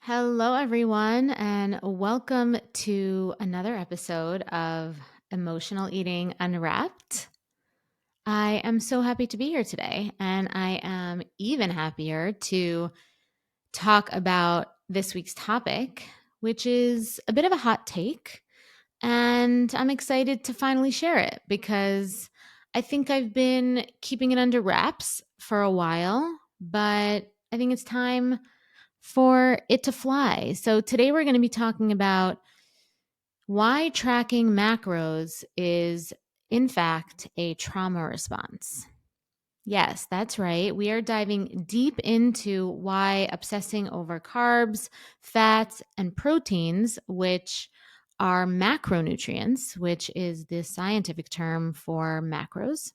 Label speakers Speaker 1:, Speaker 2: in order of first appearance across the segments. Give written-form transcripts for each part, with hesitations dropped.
Speaker 1: Hello, everyone, and welcome to another episode of Emotional Eating Unwrapped. I am so happy to be here today, and I am even happier to talk about this week's topic, which is a bit of a hot take. And I'm excited to finally share it because I think I've been keeping it under wraps for a while, but I think it's time for it to fly. So today we're going to be talking about why tracking macros is, in fact, a trauma response. Yes, that's right. We are diving deep into why obsessing over carbs, fats, and proteins, which are macronutrients, which is the scientific term for macros,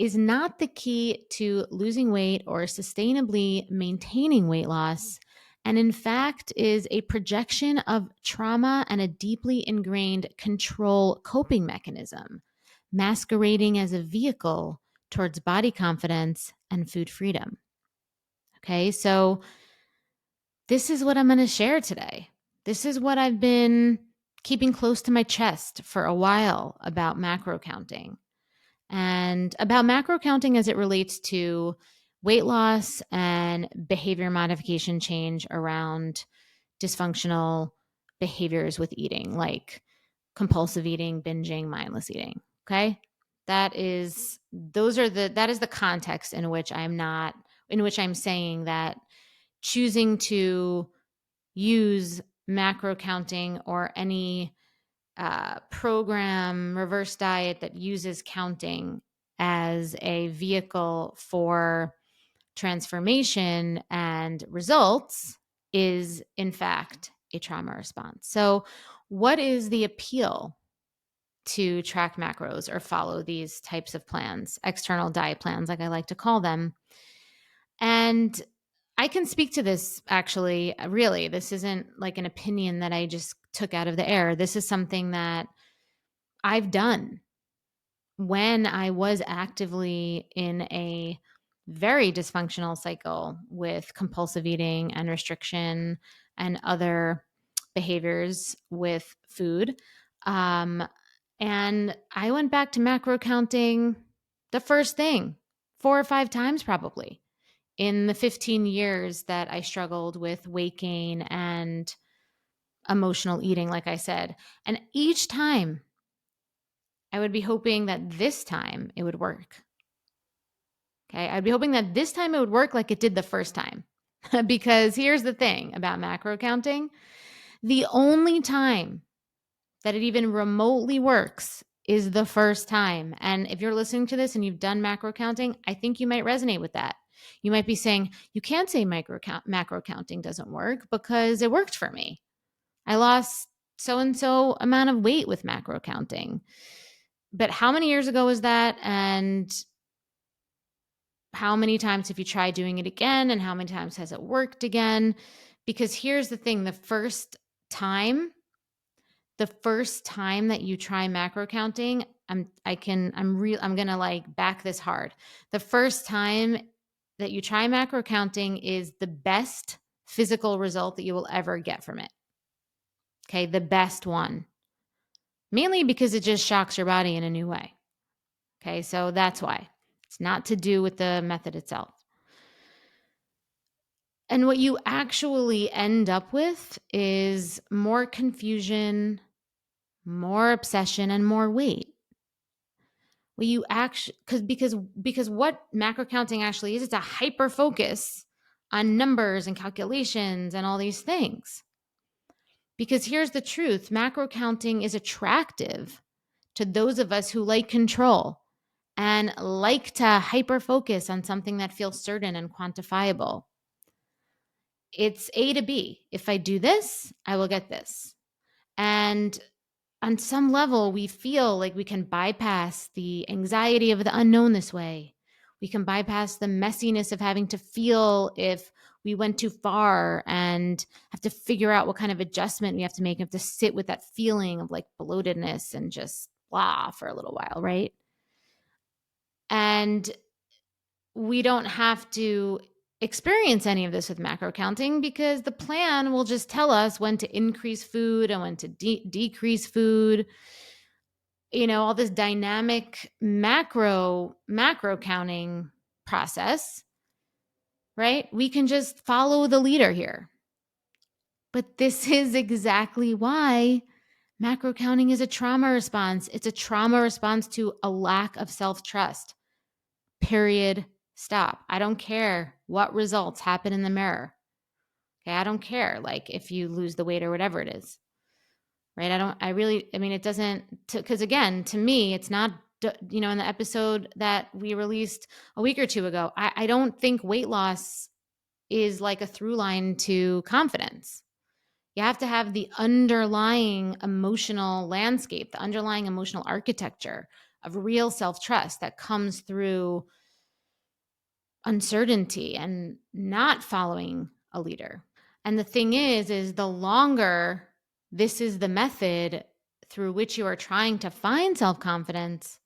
Speaker 1: is not the key to losing weight or sustainably maintaining weight loss, and in fact is a projection of trauma and a deeply ingrained control coping mechanism, masquerading as a vehicle towards body confidence and food freedom. Okay, so this is what I'm going to share today. This is what I've been keeping close to my chest for a while about macro counting and about macro counting as it relates to weight loss and behavior modification change around dysfunctional behaviors with eating, like compulsive eating, binging, mindless eating. Okay. That is the context in which I'm saying that choosing to use macro counting or any program reverse diet that uses counting as a vehicle for transformation and results is in fact a trauma response. So what is the appeal to track macros or follow these types of plans, external diet plans like I like to call them? And I can speak to this actually, really. This isn't like an opinion that I just took out of the air. This is something that I've done when I was actively in a very dysfunctional cycle with compulsive eating and restriction and other behaviors with food. Um, and I went back to macro counting the first thing 4 or 5 times probably in the 15 years that I struggled with weight gain and emotional eating, like I said. And each time I would be hoping that this time it would work. Okay. I'd be hoping that this time it would work like it did the first time. Because here's the thing about macro counting, the only time that it even remotely works is the first time. And if you're listening to this and you've done macro counting, I think you might resonate with that. You might be saying, you can't say macro counting doesn't work because it worked for me. I lost so and so amount of weight with macro counting. But how many years ago was that? And how many times have you tried doing it again? And how many times has it worked again? Because here's the thing, time, the first time that you try macro counting, I'm gonna like back this hard. The first time that you try macro counting is the best physical result that you will ever get from it. Okay, the best one. Mainly because it just shocks your body in a new way. Okay, so that's why. It's not to do with the method itself. And what you actually end up with is more confusion, more obsession, and more weight. Well, you actually because what macro counting actually is, it's a hyper focus on numbers and calculations and all these things. Because here's the truth, macro counting is attractive to those of us who like control and like to hyper focus on something that feels certain and quantifiable. It's A to B. If I do this, I will get this. And on some level, we feel like we can bypass the anxiety of the unknown this way. We can bypass the messiness of having to feel if we went too far and have to figure out what kind of adjustment we have to make. We have to sit with that feeling of like bloatedness and just blah for a little while, right? And we don't have to experience any of this with macro counting because the plan will just tell us when to increase food and when to decrease food. All this dynamic macro counting process, right? We can just follow the leader here. But this is exactly why macro counting is a trauma response. It's a trauma response to a lack of self-trust. Period. Stop. I don't care what results happen in the mirror. Okay. I don't care. Like if you lose the weight or whatever it is. Right. It doesn't, because again, to me, it's not, in the episode that we released a week or two ago, I don't think weight loss is like a through line to confidence. You have to have the underlying emotional landscape, the underlying emotional architecture of real self-trust that comes through uncertainty and not following a leader. And the thing is the longer this is the method through which you are trying to find self-confidence,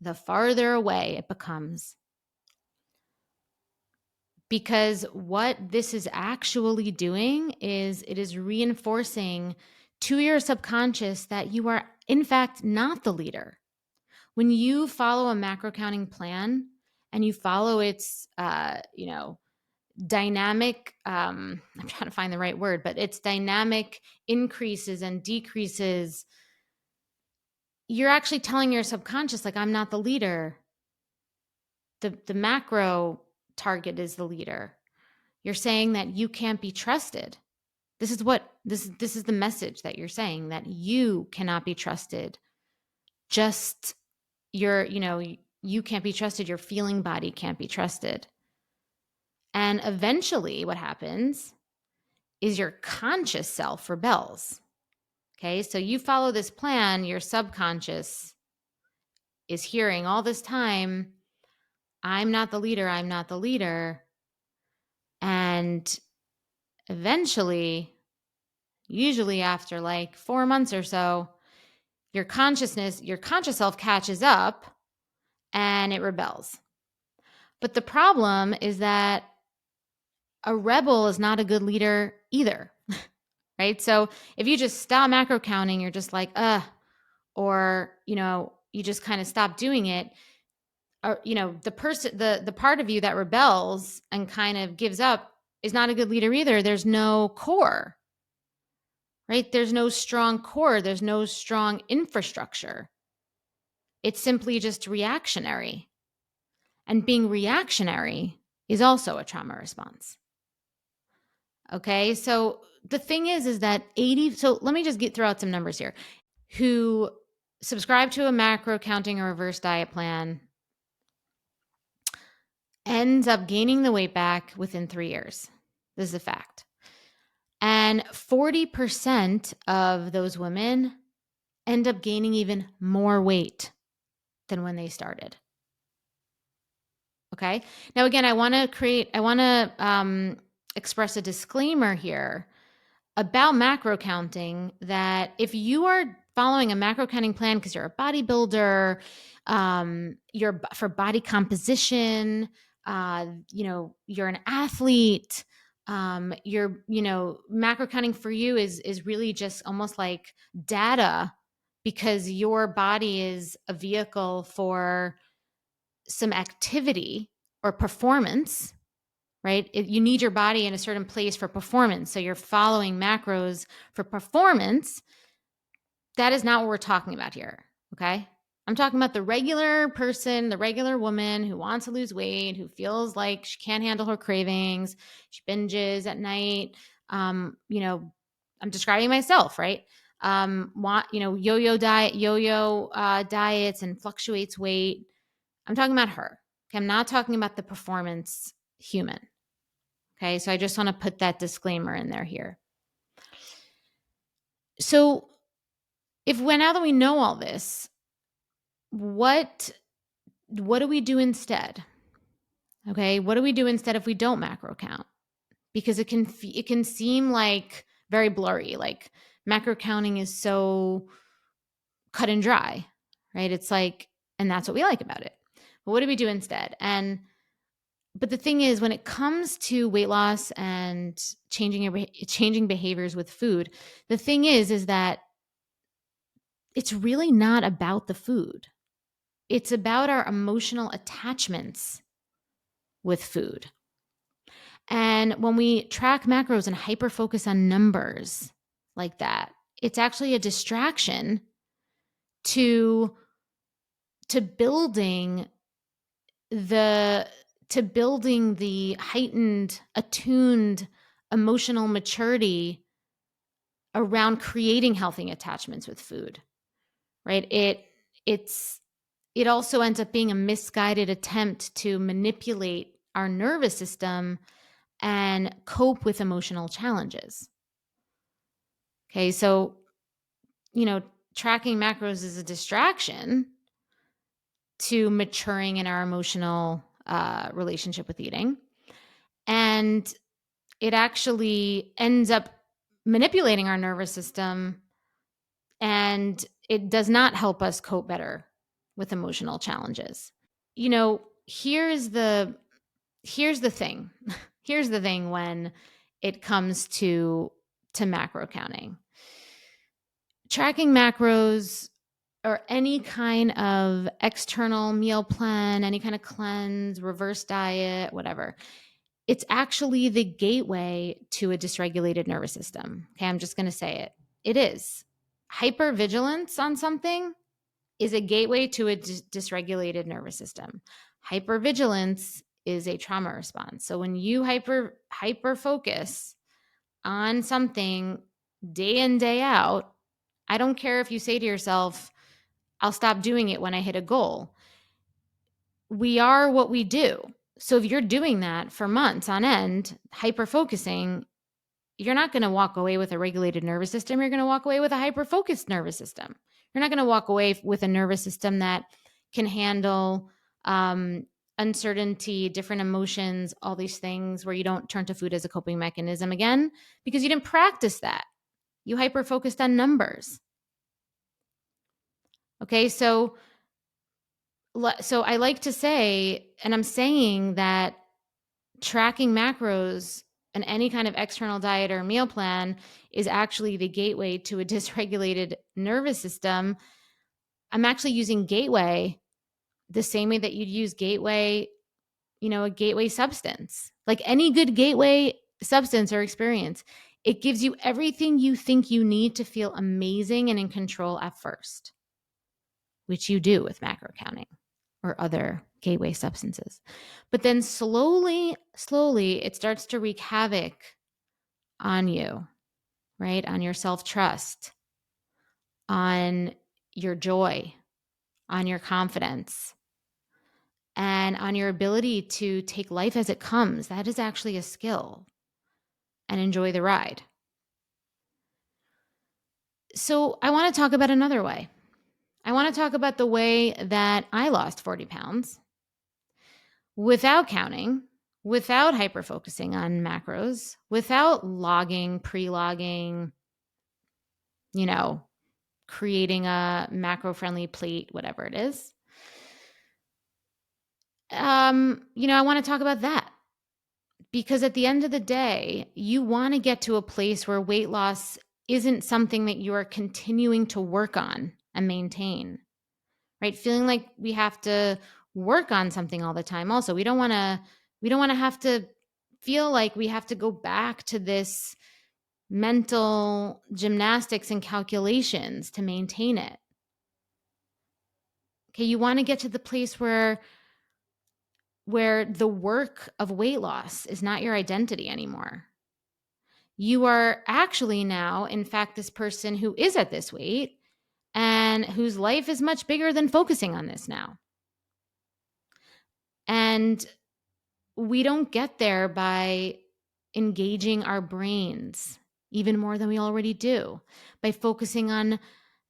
Speaker 1: the farther away it becomes. Because what this is actually doing is it is reinforcing to your subconscious that you are, in fact, not the leader. When you follow a macro counting plan and you follow its, dynamic, I'm trying to find the right word, but it's dynamic increases and decreases, you're actually telling your subconscious, like, I'm not the leader. The macro target is the leader. You're saying that you can't be trusted. This is the message that you're saying, that you cannot be trusted. Just you can't be trusted. Your feeling body can't be trusted. And eventually what happens is your conscious self rebels. Okay. So you follow this plan, your subconscious is hearing all this time, I'm not the leader. I'm not the leader. And eventually, usually after like 4 months or so, your conscious self catches up and it rebels. But the problem is that a rebel is not a good leader either, right? So if you just stop macro counting, you're just like, or, you just kind of stop doing it. Or, the part of you that rebels and kind of gives up is not a good leader either. There's no core, right? There's no strong core. There's no strong infrastructure. It's simply just reactionary. And being reactionary is also a trauma response. Okay. So the thing is that so let me just throw out some numbers here. Who subscribe to a macro counting or reverse diet plan ends up gaining the weight back within 3 years. This is a fact. And 40% of those women end up gaining even more weight than when they started. Okay. Now, again, I want to express a disclaimer here about macro counting, that if you are following a macro counting plan because you're a bodybuilder, you're for body composition, you're an athlete, macro counting for you is really just almost like data, because your body is a vehicle for some activity or performance, right? You need your body in a certain place for performance. So you're following macros for performance. That is not what we're talking about here. Okay. I'm talking about the regular person, the regular woman who wants to lose weight, who feels like she can't handle her cravings. She binges at night. I'm describing myself, right? Yo-yo diets and fluctuates weight. I'm talking about her. Okay. I'm not talking about the performance human. Okay. So I just want to put that disclaimer in there here. So now that we know all this, what do we do instead? Okay. What do we do instead if we don't macro count? Because it can seem like very blurry, like macro counting is so cut and dry, right? It's like, and that's what we like about it. But what do we do instead? And But the thing is, when it comes to weight loss and changing behaviors with food, the thing is that it's really not about the food. It's about our emotional attachments with food. And when we track macros and hyper focus on numbers like that, it's actually a distraction to to building the building the heightened, attuned emotional maturity around creating healthy attachments with food, right? It's it also ends up being a misguided attempt to manipulate our nervous system and cope with emotional challenges. Okay, so, you know, tracking macros is a distraction to maturing in our emotional relationship with eating. And it actually ends up manipulating our nervous system, and it does not help us cope better with emotional challenges. You know, here's the thing. Here's the thing when it comes to macro counting. Tracking macros or any kind of external meal plan, any kind of cleanse, reverse diet, whatever, it's actually the gateway to a dysregulated nervous system. Okay, I'm just going to say it. It is. Hypervigilance on something is a gateway to a dysregulated nervous system. Hypervigilance is a trauma response. So when you hyper focus on something day in, day out, I don't care if you say to yourself, I'll stop doing it when I hit a goal. We are what we do. So if you're doing that for months on end, hyper focusing, you're not going to walk away with a regulated nervous system. You're going to walk away with a hyper focused nervous system. You're not going to walk away with a nervous system that can handle uncertainty, different emotions, all these things where you don't turn to food as a coping mechanism again because you didn't practice that. You hyper focused on numbers. Okay, so I like to say, and I'm saying that tracking macros and any kind of external diet or meal plan is actually the gateway to a dysregulated nervous system. I'm actually using gateway the same way that you'd use gateway, a gateway substance. Like any good gateway substance or experience, it gives you everything you think you need to feel amazing and in control at first, which you do with macro counting or other gateway substances. But then slowly, it starts to wreak havoc on you, right? On your self-trust, on your joy, on your confidence, and on your ability to take life as it comes. That is actually a skill, and enjoy the ride. So I want to talk about another way. I want to talk about the way that I lost 40 pounds without counting, without hyper focusing on macros, without logging, pre-logging, creating a macro friendly plate, whatever it is. I want to talk about that because at the end of the day, you want to get to a place where weight loss isn't something that you are continuing to work on and maintain, right? Feeling like we have to work on something all the time. Also, we don't want to have to feel like we have to go back to this mental gymnastics and calculations to maintain it. Okay, you want to get to the place where the work of weight loss is not your identity anymore. You are actually now, in fact, this person who is at this weight and whose life is much bigger than focusing on this now. And we don't get there by engaging our brains even more than we already do, by focusing on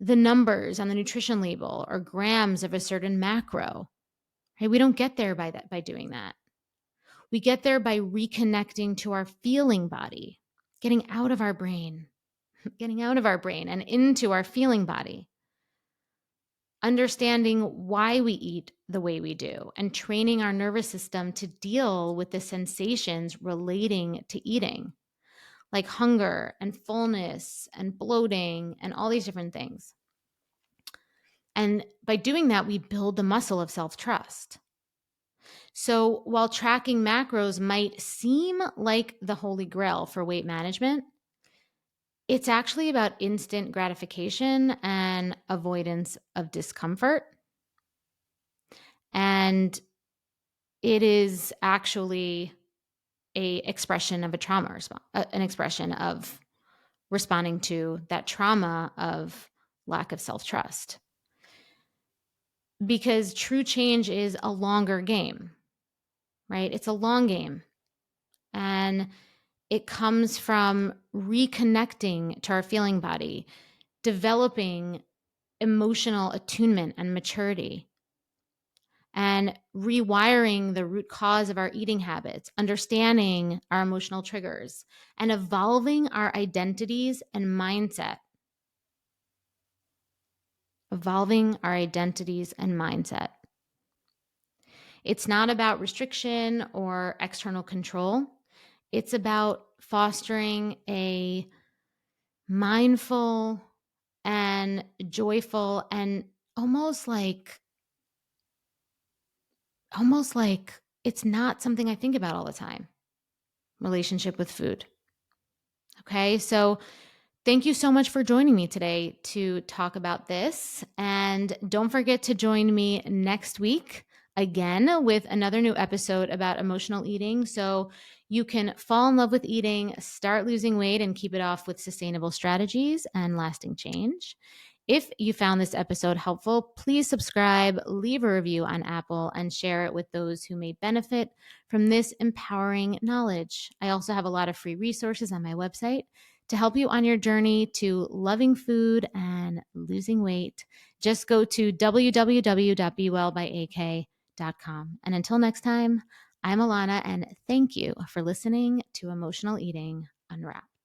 Speaker 1: the numbers on the nutrition label or grams of a certain macro. Right? We don't get there by doing that. We get there by reconnecting to our feeling body, getting out of our brain and into our feeling body. understanding why we eat the way we do, and training our nervous system to deal with the sensations relating to eating, like hunger and fullness and bloating and all these different things. And by doing that, we build the muscle of self-trust. So while tracking macros might seem like the holy grail for weight management, it's actually about instant gratification and avoidance of discomfort. And it is actually a expression of a trauma response, an expression of responding to that trauma of lack of self-trust. Because true change is a longer game, right? It's a long game. And it comes from reconnecting to our feeling body, developing emotional attunement and maturity, and rewiring the root cause of our eating habits, understanding our emotional triggers, and evolving our identities and mindset. Evolving our identities and mindset. It's not about restriction or external control. It's about fostering a mindful and joyful and almost like it's not something I think about all the time. Relationship with food. Okay, so thank you so much for joining me today to talk about this. And don't forget to join me next week again with another new episode about emotional eating. So you can fall in love with eating, start losing weight, and keep it off with sustainable strategies and lasting change. If you found this episode helpful, please subscribe, leave a review on Apple, and share it with those who may benefit from this empowering knowledge. I also have a lot of free resources on my website to help you on your journey to loving food and losing weight. Just go to www.bewellbyak.com. And until next time, I'm Alana, and thank you for listening to Emotional Eating Unwrapped.